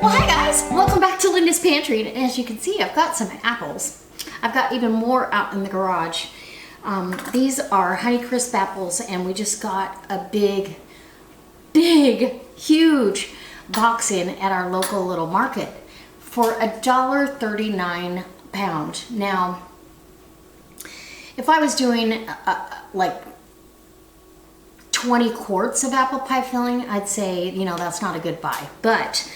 Well, hi guys, welcome back to Linda's Pantry. And as you can see, I've got some apples. I've got even more out in the garage. These are Honeycrisp apples, and we just got a big, huge box in at our local little market for $1.39 a pound. Now, if I was doing like 20 quarts of apple pie filling, I'd say, you know, that's not a good buy. But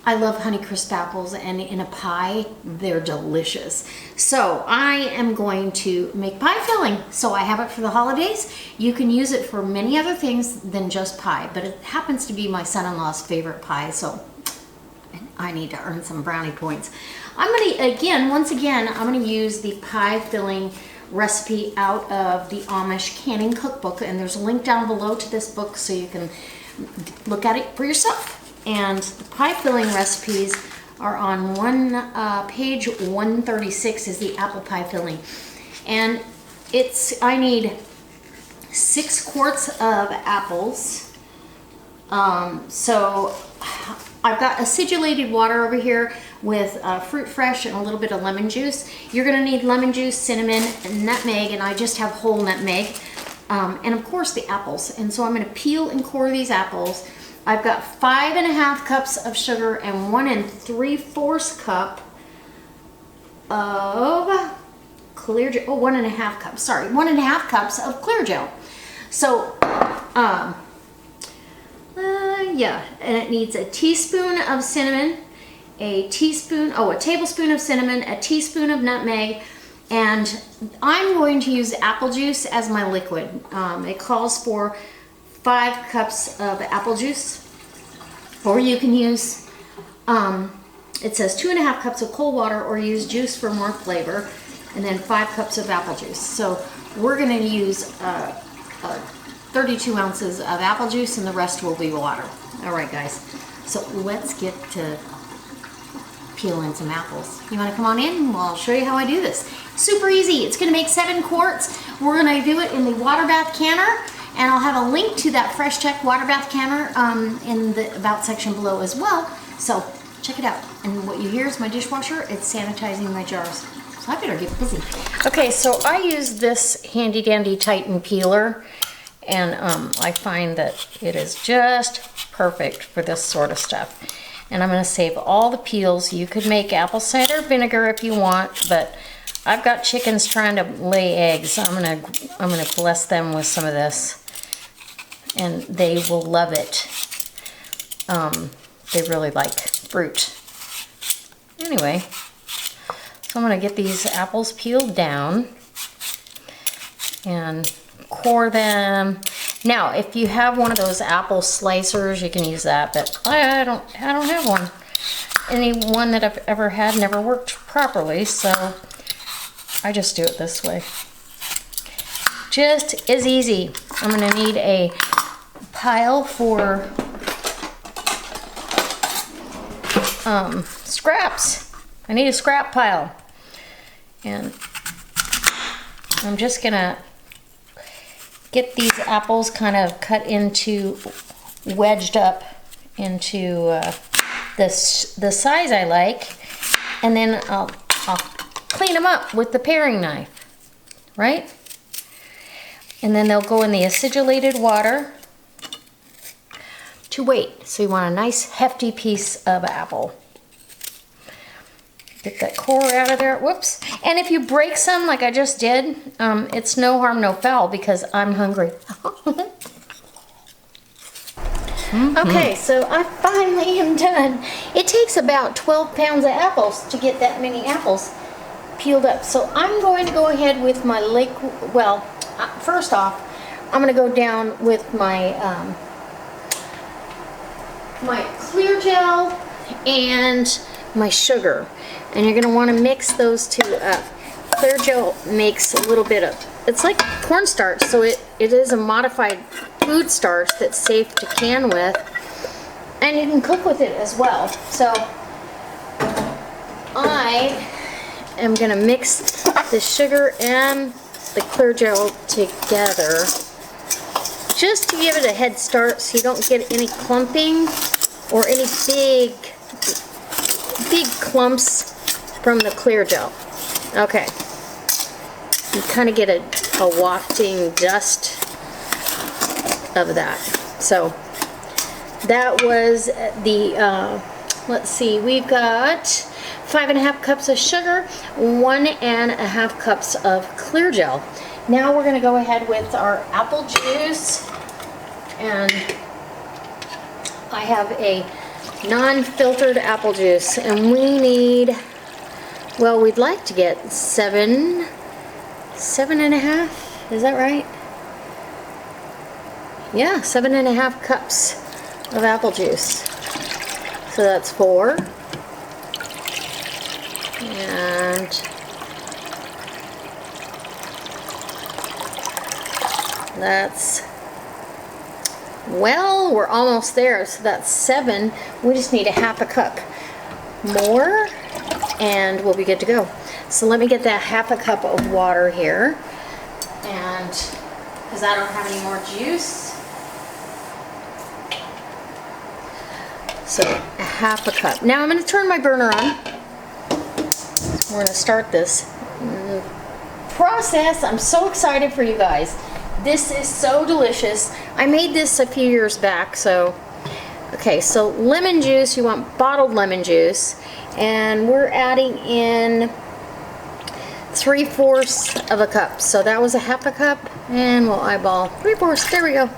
I love Honeycrisp apples, and in a pie, they're delicious. So I am going to make pie filling. So I have it for the holidays. You can use it for many other things than just pie, but it happens to be my son-in-law's favorite pie, so I need to earn some brownie points. I'm gonna, once again, I'm gonna use the pie filling recipe out of the Amish canning cookbook, and there's a link down below to this book so you can look at it for yourself. And the pie filling recipes are on page 136 is the apple pie filling. And I need 6 quarts of apples. So I've got acidulated water over here with fruit fresh and a little bit of lemon juice. You're gonna need lemon juice, cinnamon, and nutmeg, and I just have whole nutmeg. And of course the apples. And so I'm gonna peel and core these apples. I've got 5½ cups of sugar and 1 3/4 cup of clear gel. Oh, 1½ cups, sorry, 1½ cups of clear gel. So, yeah, and it needs a teaspoon of cinnamon, a tablespoon of cinnamon, a teaspoon of nutmeg, and I'm going to use apple juice as my liquid. It calls for 5 cups of apple juice, or you can use, it says 2½ cups of cold water, or use juice for more flavor, and then 5 cups of apple juice. So we're gonna use 32 ounces of apple juice, and the rest will be water. All right, guys, so let's get to peeling some apples. You wanna come on in? Well, I'll show you how I do this. Super easy. It's gonna make 7 quarts. We're gonna do it in the water bath canner, and I'll have a link to that Fresh Tech water bath canner in the About section below as well. So check it out. And what you hear is my dishwasher. It's sanitizing my jars. So I better get busy. Okay, so I use this handy dandy Titan peeler, and I find that it is just perfect for this sort of stuff. And I'm gonna save all the peels. You could make apple cider vinegar if you want, but I've got chickens trying to lay eggs. I'm gonna bless them with some of this, and they will love it. They really like fruit. Anyway, so I'm gonna get these apples peeled down and core them. Now, if you have one of those apple slicers, you can use that, but I don't have one. Any one that I've ever had never worked properly, so I just do it this way. Just as easy. I'm gonna need a pile for scraps. I need a scrap pile. And I'm just gonna get these apples kind of cut into, wedged up into the size I like, and then I'll clean them up with the paring knife, right? And then they'll go in the acidulated water to wait. So you want a nice hefty piece of apple. Get that core out of there. Whoops. And if you break some like I just did, it's no harm, no foul, because I'm hungry. Okay, so I finally am done. It takes about 12 pounds of apples to get that many apples peeled up. So I'm going to go ahead with my first off, I'm going to go down with my my clear gel and my sugar, and you're going to want to mix those two up. Clear gel makes a little bit of, it's like cornstarch, so it is a modified food starch that's safe to can with, and you can cook with it as well. So I am going to mix the sugar and the clear gel together just to give it a head start so you don't get any clumping or any big big clumps from the clear gel. Okay. You kind of get a wafting dust of that. So that was the, let's see, we've got 5½ cups of sugar, 1½ cups of clear gel. Now we're going to go ahead with our apple juice, and I have a non-filtered apple juice, and we need, well, we'd like to get 7.5, is that right? Yeah, 7½ cups of apple juice. So that's 4. And that's, well, we're almost there. So that's 7. We just need 1/2 cup more and we'll be good to go. So let me get that 1/2 cup of water here, and because I don't have any more juice. So 1/2 cup. Now I'm going to turn my burner on. We're going to start this process. I'm so excited for you guys. This is so delicious. I made this a few years back. So, okay, so lemon juice, you want bottled lemon juice, and we're adding in 3/4 of a cup. So that was 1/2 cup, and we'll eyeball 3/4. There we go.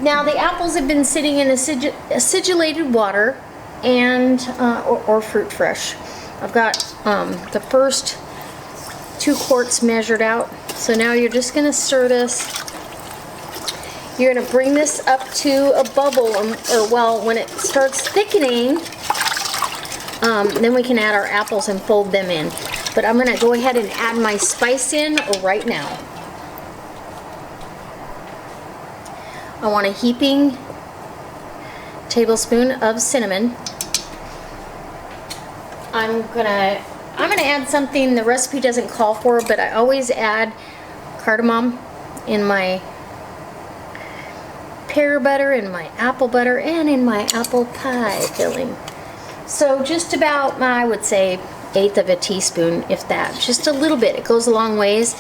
Now the apples have been sitting in acidulated water and or fruit fresh. I've got the first 2 quarts measured out. So now you're just going to stir this. You're going to bring this up to a bubble, or well, when it starts thickening, then we can add our apples and fold them in. But I'm going to go ahead and add my spice in right now. I want a heaping tablespoon of cinnamon. I'm gonna add something the recipe doesn't call for, but I always add cardamom in my pear butter, in my apple butter, and in my apple pie filling. So just about, I would say, 1/8 of a teaspoon, if that. Just a little bit. It goes a long ways.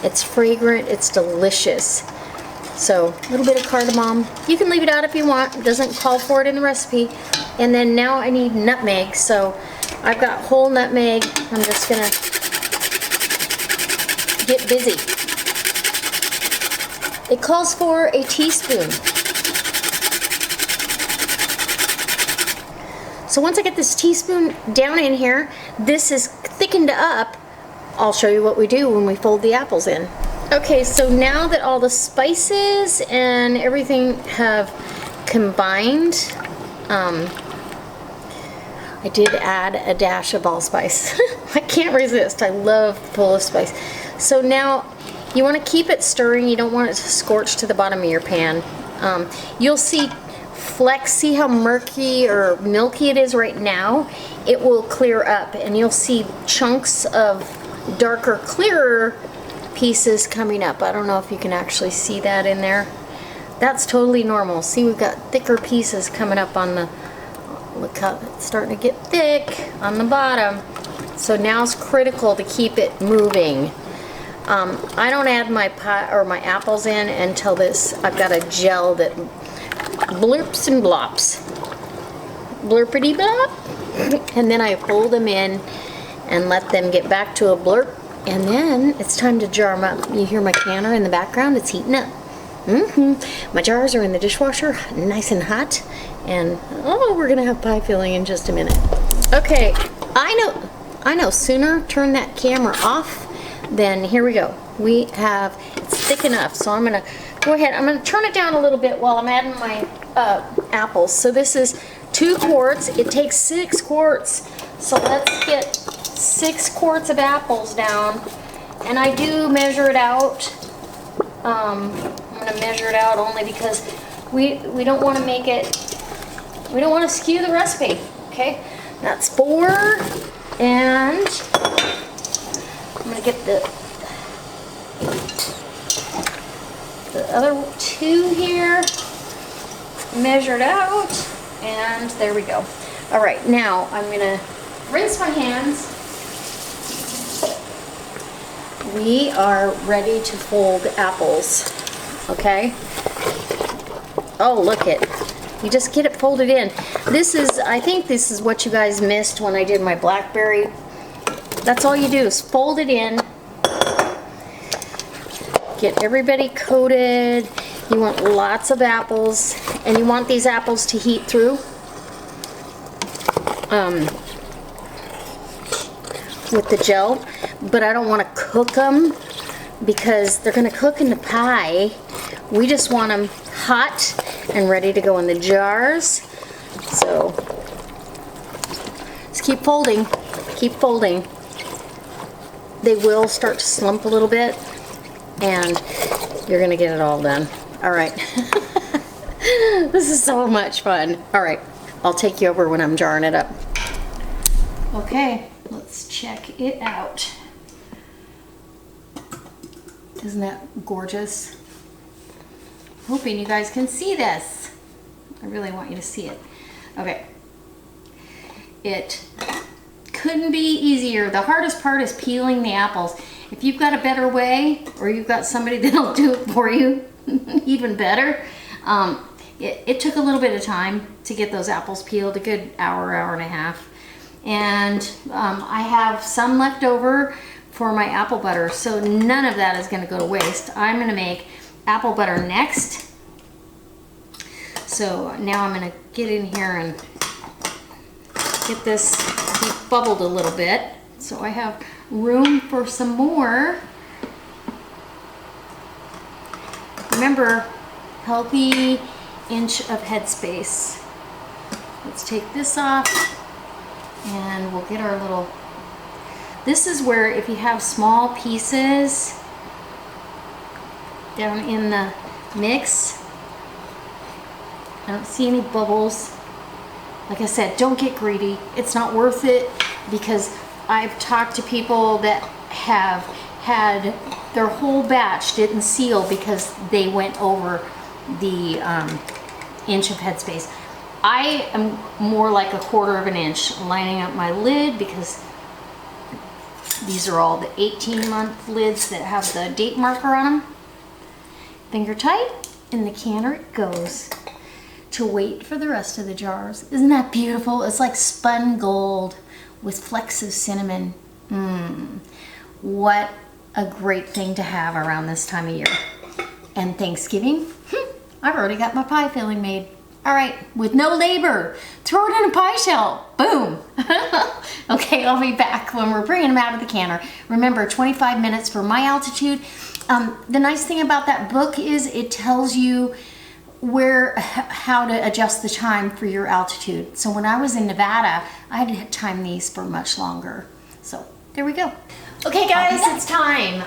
It's fragrant. It's delicious. So a little bit of cardamom. You can leave it out if you want. It doesn't call for it in the recipe. And then now I need nutmeg. So I've got whole nutmeg. I'm just going to get busy. It calls for a teaspoon. So once I get this teaspoon down in here, this is thickened up. I'll show you what we do when we fold the apples in. Okay, so now that all the spices and everything have combined, I did add a dash of allspice. I can't resist. I love full of spice. So now you want to keep it stirring. You don't want it to scorch to the bottom of your pan. You'll see flecks. See how murky or milky it is right now? It will clear up, and you'll see chunks of darker, clearer pieces coming up. I don't know if you can actually see that in there. That's totally normal. See, we've got thicker pieces coming up on the, look how it's starting to get thick on the bottom. So now it's critical to keep it moving. I don't add my pie or my apples in until this, I've got a gel that blurps and blops. Blurpity blop. And then I fold them in and let them get back to a blurp. And then it's time to jar them up. You hear my canner in the background? It's heating up. My jars are in the dishwasher, nice and hot. And oh, we're gonna have pie filling in just a minute. Okay, I know. Sooner turn that camera off than, here we go. We have, it's thick enough. So I'm gonna go ahead. I'm gonna turn it down a little bit while I'm adding my apples. So this is 2 quarts. It takes 6 quarts. So let's get 6 quarts of apples down, and I do measure it out. I'm going to measure it out only because we don't want to make it, we don't want to skew the recipe. Okay, that's 4, and I'm going to get the other 2 here measured out. And there we go. All right, now I'm gonna rinse my hands. We are ready to fold apples, okay? Oh, look it. You just get it folded in. This is, I think this is what you guys missed when I did my blackberry. That's all you do is fold it in. Get everybody coated. You want lots of apples, and you want these apples to heat through. With the gel, but I don't want to cook them because they're going to cook in the pie. We just want them hot and ready to go in the jars. So just keep folding, keep folding. They will start to slump a little bit, and you're going to get it all done. All right. This is so much fun. All right, I'll take you over when I'm jarring it up. Okay. Let's check it out. Isn't that gorgeous? Hoping you guys can see this. I really want you to see it. Okay. It couldn't be easier. The hardest part is peeling the apples. If you've got a better way, or you've got somebody that'll do it for you, even better. It took a little bit of time to get those apples peeled, a good hour, hour and a half. And I have some left over for my apple butter, so none of that is going to go to waste. I'm going to make apple butter next. So now I'm going to get in here and get this bubbled a little bit, so I have room for some more. Remember, healthy inch of headspace. Let's take this off. And we'll get our little, this is where if you have small pieces down in the mix, I don't see any bubbles. Like I said, don't get greedy. It's not worth it, because I've talked to people that have had their whole batch didn't seal because they went over the inch of headspace. I am more like 1/4 of an inch lining up my lid, because these are all the 18-month lids that have the date marker on them. Finger tight, in the canner it goes to wait for the rest of the jars. Isn't that beautiful? It's like spun gold with flecks of cinnamon. What a great thing to have around this time of year. And Thanksgiving, I've already got my pie filling made. All right, with no labor, throw it in a pie shell, boom. Okay, I'll be back when we're bringing them out of the canner. Remember, 25 minutes for my altitude. The nice thing about that book is it tells you how to adjust the time for your altitude. So when I was in Nevada, I had to time these for much longer. So there we go. Okay guys, it's time.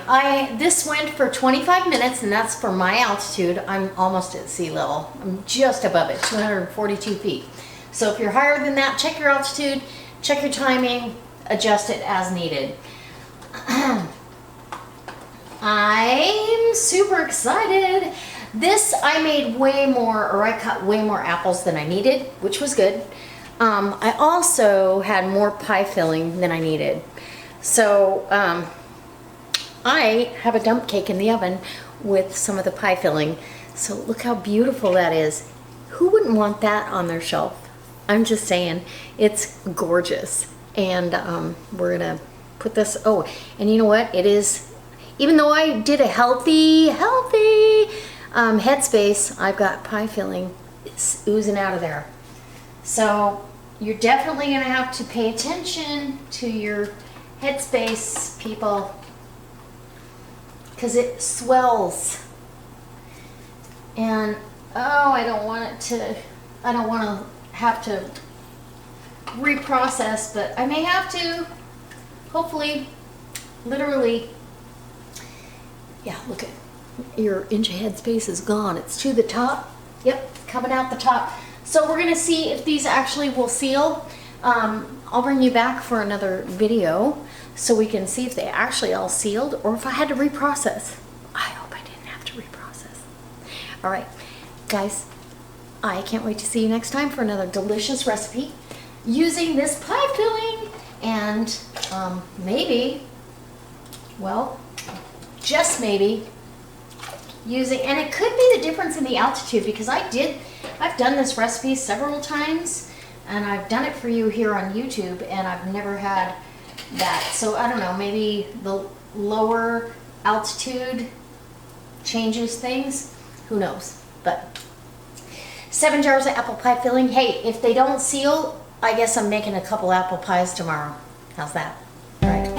This went for 25 minutes, and that's for my altitude. I'm almost at sea level. I'm just above it, 242 feet. So if you're higher than that, check your altitude, check your timing, adjust it as needed. I'm super excited. This, I made way more, or I cut way more apples than I needed, which was good. I also had more pie filling than I needed. So I have a dump cake in the oven with some of the pie filling. So look how beautiful that is. Who wouldn't want that on their shelf? I'm just saying, it's gorgeous. And we're gonna put this, oh, and you know what? It is, even though I did a healthy headspace, I've got pie filling. It's oozing out of there. So you're definitely gonna have to pay attention to your headspace, people, because it swells. And oh, I don't want to have to reprocess, but I may have to, hopefully, literally. Yeah, look at your inch of headspace is gone. It's to the top. Yep, coming out the top. So we're gonna see if these actually will seal. I'll bring you back for another video so we can see if they actually all sealed, or if I had to reprocess. I hope I didn't have to reprocess. All right, guys, I can't wait to see you next time for another delicious recipe using this pie filling and maybe, well, just maybe using, and it could be the difference in the altitude because I've done this recipe several times and I've done it for you here on YouTube and I've never had that. So I don't know, maybe the lower altitude changes things, who knows. But 7 jars of apple pie filling. Hey, if they don't seal, I guess I'm making a couple apple pies tomorrow. How's that? All right.